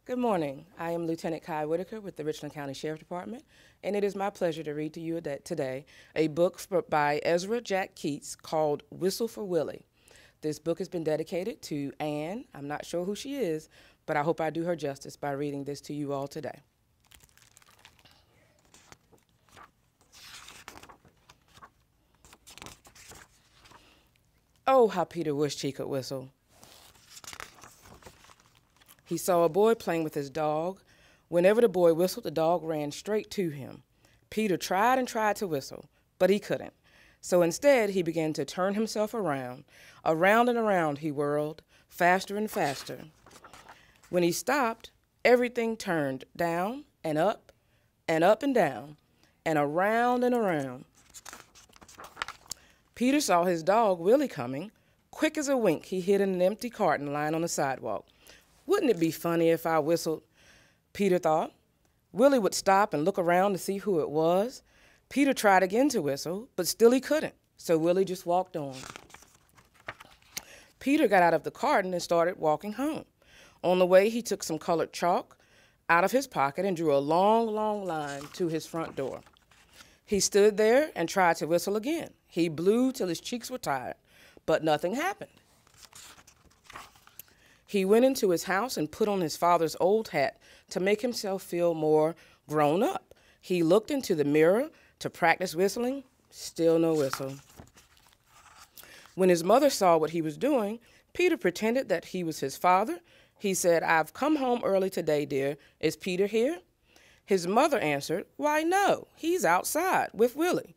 Good morning. I am Lieutenant Kai Whitaker with the Richland County Sheriff Department, and it is my pleasure to read to you today a book by Ezra Jack Keats called Whistle for Willie. This book has been dedicated to Anne. I'm not sure who she is, but I hope I do her justice by reading this to you all today. Oh, how Peter wished he could whistle. He saw a boy playing with his dog. Whenever the boy whistled, the dog ran straight to him. Peter tried and tried to whistle, but he couldn't. So instead, he began to turn himself around. Around and around he whirled, faster and faster. When he stopped, everything turned down and up and down, and around and around. Peter saw his dog, Willie, coming. Quick as a wink, he hid in an empty carton lying on the sidewalk. Wouldn't it be funny if I whistled? Peter thought. Willie would stop and look around to see who it was. Peter tried again to whistle, but still he couldn't, so Willie just walked on. Peter got out of the carton and started walking home. On the way, he took some colored chalk out of his pocket and drew a long, long line to his front door. He stood there and tried to whistle again. He blew till his cheeks were tired, but nothing happened. He went into his house and put on his father's old hat to make himself feel more grown up. He looked into the mirror to practice whistling, still no whistle. When his mother saw what he was doing, Peter pretended that he was his father. He said, "I've come home early today, dear. Is Peter here?" His mother answered, "Why, no, he's outside with Willie."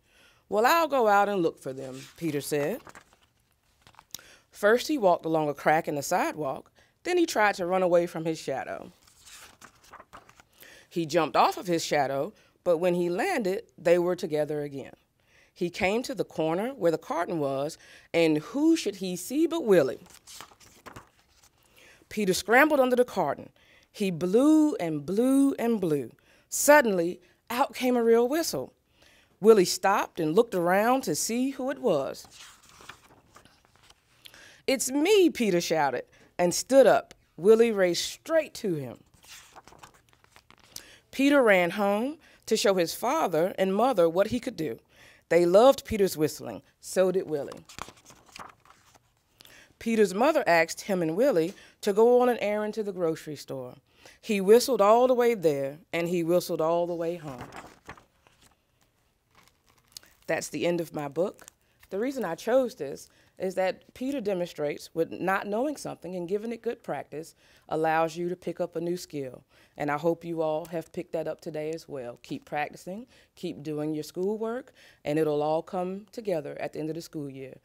"Well, I'll go out and look for them," Peter said. First, he walked along a crack in the sidewalk. Then he tried to run away from his shadow. He jumped off of his shadow, but when he landed, they were together again. He came to the corner where the carton was, and who should he see but Willie? Peter scrambled under the carton. He blew and blew and blew. Suddenly, out came a real whistle. Willie stopped and looked around to see who it was. "It's me," Peter shouted, and stood up. Willie raced straight to him. Peter ran home to show his father and mother what he could do. They loved Peter's whistling. So did Willie. Peter's mother asked him and Willie to go on an errand to the grocery store. He whistled all the way there, and he whistled all the way home. That's the end of my book. The reason I chose this is that Peter demonstrates with not knowing something and giving it good practice allows you to pick up a new skill. And I hope you all have picked that up today as well. Keep practicing, keep doing your schoolwork, and it'll all come together at the end of the school year.